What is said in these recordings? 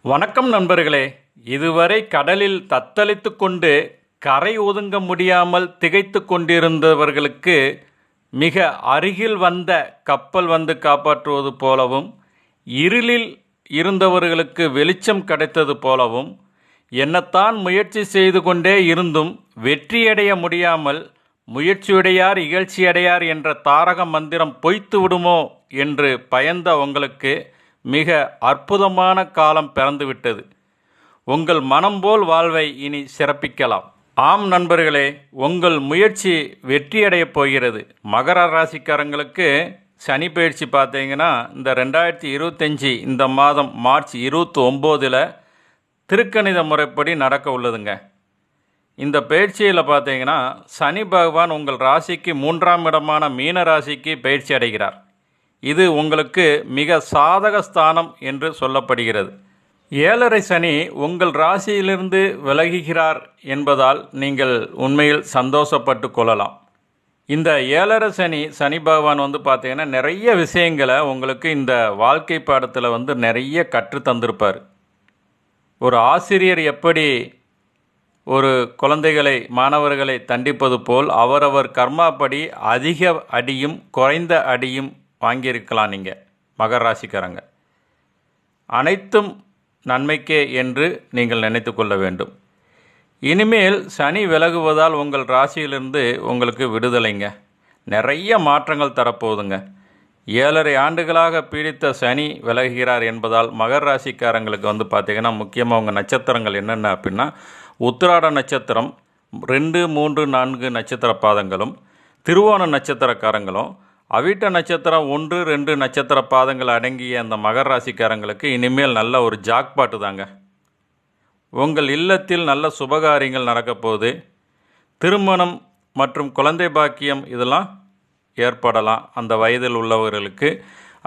வணக்கம் நண்பர்களே. இதுவரை கடலில் தத்தளித்து கொண்டு கரை ஒதுங்க முடியாமல் திகைத்து கொண்டிருந்தவர்களுக்கு மிக அருகில் வந்த கப்பல் வந்து காப்பாற்றுவது போலவும், இருளில் இருந்தவர்களுக்கு வெளிச்சம் கிடைத்தது போலவும், என்னத்தான் முயற்சி செய்து கொண்டே இருந்தும் வெற்றியடைய முடியாமல் முயற்சியுடையார் இகழ்ச்சியடையார் என்ற தாரக மந்திரம் பொய்த்து விடுமோ என்று பயந்த உங்களுக்கு மிக அற்புதமான காலம் பிறந்துவிட்டது. உங்கள் மனம் போல் வாழ்வை இனி சிறப்பிக்கலாம். ஆம் நண்பர்களே, உங்கள் முயற்சி வெற்றியடையப் போகிறது. மகர ராசிக்காரங்களுக்கு சனி பயிற்சி பார்த்தீங்கன்னா இந்த 2025 இந்த மாதம் மார்ச் 29 திருக்கணித முறைப்படி நடக்க உள்ளதுங்க. இந்த பயிற்சியில் பார்த்தீங்கன்னா சனி பகவான் உங்கள் ராசிக்கு 3ஆம் இடமான மீன ராசிக்கு பயிற்சி அடைகிறார். இது உங்களுக்கு மிக சாதக ஸ்தானம் என்று சொல்லப்படுகிறது. 7.5 சனி உங்கள் ராசியிலிருந்து விலகுகிறார் என்பதால் நீங்கள் உண்மையில் சந்தோஷப்பட்டு கொள்ளலாம். இந்த 7.5 சனி பகவான் பார்த்தீங்கன்னா நிறைய விஷயங்களை உங்களுக்கு இந்த வாழ்க்கை பாடத்தில் நிறைய கற்று தந்திருப்பார். ஒரு ஆசிரியர் எப்படி ஒரு குழந்தைகளை மாணவர்களை தண்டிப்பது போல் அவரவர் கர்மாப்படி அதிக அடியும் குறைந்த அடியும் வாங்கியிருக்கலாம். நீங்கள் மகர ராசிக்காரங்க அனைத்தும் நன்மைக்கே என்று நீங்கள் நினைத்து கொள்ள வேண்டும். இனிமேல் சனி விலகுவதால் உங்கள் ராசியிலிருந்து உங்களுக்கு விடுதலைங்க. நிறைய மாற்றங்கள் தரப்போகுதுங்க. 7.5 ஆண்டுகளாக பீடித்த சனி விலகுகிறார் என்பதால் மகர ராசிக்காரங்களுக்கு பார்த்திங்கன்னா முக்கியமாக உங்கள் நட்சத்திரங்கள் என்னென்ன அப்படின்னா, உத்திராட நட்சத்திரம் 2, 3, 4 நட்சத்திர பாதங்களும், திருவோண நட்சத்திரக்காரங்களும், அவிட்ட நட்சத்திரம் 1, 2 நட்சத்திர பாதங்கள் அடங்கிய அந்த மகர ராசிக்காரங்களுக்கு இனிமேல் நல்ல ஒரு ஜாக்பாட்டு தாங்க. உங்கள் இல்லத்தில் நல்ல சுபகாரியங்கள் நடக்க போகுது. திருமணம் மற்றும் குழந்தை பாக்கியம் இதெல்லாம் ஏற்படலாம் அந்த வயதில் உள்ளவர்களுக்கு.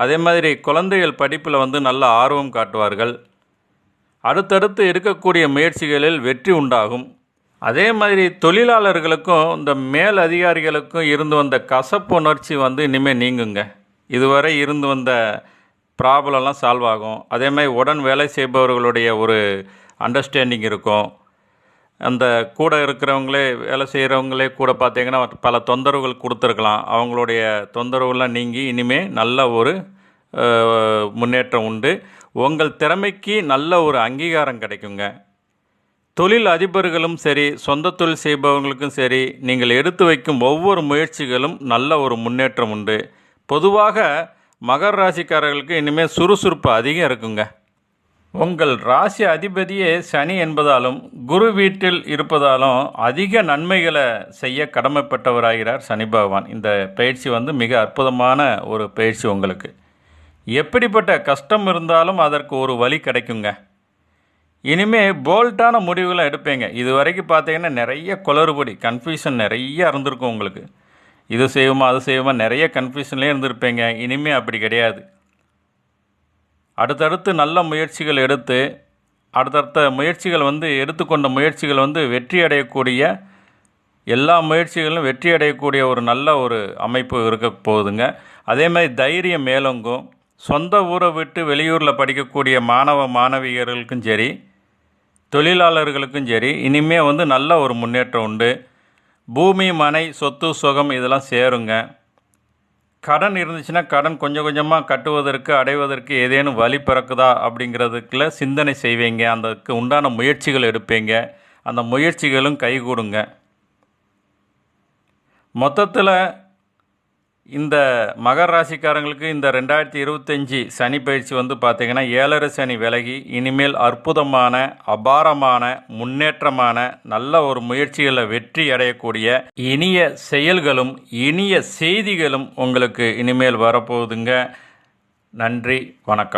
அதே மாதிரி குழந்தைகள் படிப்பில் நல்ல ஆர்வம் காட்டுவார்கள். அடுத்தடுத்து இருக்கக்கூடிய முயற்சிகளில் வெற்றி உண்டாகும். அதே மாதிரி தொழிலாளர்களுக்கும் இந்த மேல் அதிகாரிகளுக்கும் இருந்து வந்த கசப்பு உணர்ச்சி இனிமேல் நீங்குங்க. இதுவரை இருந்து வந்த ப்ராப்ளம்லாம் சால்வ் ஆகும். அதே மாதிரி உடன் வேலை செய்பவர்களுடைய ஒரு அண்டர்ஸ்டாண்டிங் இருக்கும். அந்த கூட இருக்கிறவங்களே வேலை செய்கிறவங்களே கூட பார்த்திங்கன்னா பல தொந்தரவுகள் கொடுத்துருக்கலாம். அவங்களுடைய தொந்தரவுலாம் நீங்கி இனிமேல் நல்ல ஒரு முன்னேற்றம் உண்டு. உங்கள் திறமைக்கு நல்ல ஒரு அங்கீகாரம் கிடைக்குங்க. தொழில் அதிபர்களும் சரி, சொந்த தொழில் செய்பவர்களுக்கும் சரி, நீங்கள் எடுத்து வைக்கும் ஒவ்வொரு முயற்சிகளும் நல்ல ஒரு முன்னேற்றம் உண்டு. பொதுவாக மகர ராசிக்காரர்களுக்கு இனிமேல் சுறுசுறுப்பு அதிகம் இருக்குங்க. உங்கள் ராசி அதிபதியே சனி என்பதாலும் குரு வீட்டில் இருப்பதாலும் அதிக நன்மைகளை செய்ய கடமைப்பட்டவராகிறார் சனி பகவான். இந்த பயிற்சி மிக அற்புதமான ஒரு பயிற்சி. உங்களுக்கு எப்படிப்பட்ட கஷ்டம் இருந்தாலும் அதற்கு ஒரு வழி கிடைக்குங்க. இனிமேல் போல்ட்டான முடிவுகளை எடுப்பீங்க. இது வரைக்கும் பார்த்தீங்கன்னா நிறைய குளறுபடி கன்ஃபியூஷன் நிறைய இருந்திருக்கும். உங்களுக்கு இது செய்வோமா அது செய்வோமா நிறைய கன்ஃபியூஷன்லேயே இருந்திருப்பீங்க. இனிமேல் அப்படி கிடையாது. அடுத்தடுத்து நல்ல முயற்சிகள் எடுத்து அடுத்தடுத்த முயற்சிகள் எடுத்துக்கொண்ட முயற்சிகள் வெற்றி அடையக்கூடிய எல்லா முயற்சிகளும் வெற்றி அடையக்கூடிய ஒரு நல்ல ஒரு அமைப்பு இருக்க போகுதுங்க. அதே மாதிரி தைரியம் மேலோங்கும். சொந்த ஊரை விட்டு வெளியூரில் படிக்கக்கூடிய மாணவ மாணவியர்களுக்கும் சரி, தொழிலாளர்களுக்கும் சரி, இனிமேல் நல்ல ஒரு முன்னேற்றம் உண்டு. பூமி, மனை, சொத்து, சுகம் இதெல்லாம் சேருங்க. கடன் இருந்துச்சுன்னா கடன் கொஞ்சம் கொஞ்சமாக கட்டுவதற்கு அடைவதற்கு ஏதேனும் வழி பிறக்குதா அப்படிங்கிறதுக்குள்ள சிந்தனை செய்வீங்க. அதுக்கு உண்டான முயற்சிகள் எடுப்பீங்க. அந்த முயற்சிகளும் கைகூடுங்க. மொத்தத்தில் இந்த மகர ராசிக்காரங்களுக்கு இந்த 2025 சனி பயிற்சி பார்த்திங்கன்னா 7.5 சனி விலகி இனிமேல் அற்புதமான அபாரமான முன்னேற்றமான நல்ல ஒரு முயற்சிகளை வெற்றி அடையக்கூடிய இனிய செயல்களும் இனிய செய்திகளும் உங்களுக்கு இனிமேல் வரப்போகுதுங்க. நன்றி, வணக்கம்.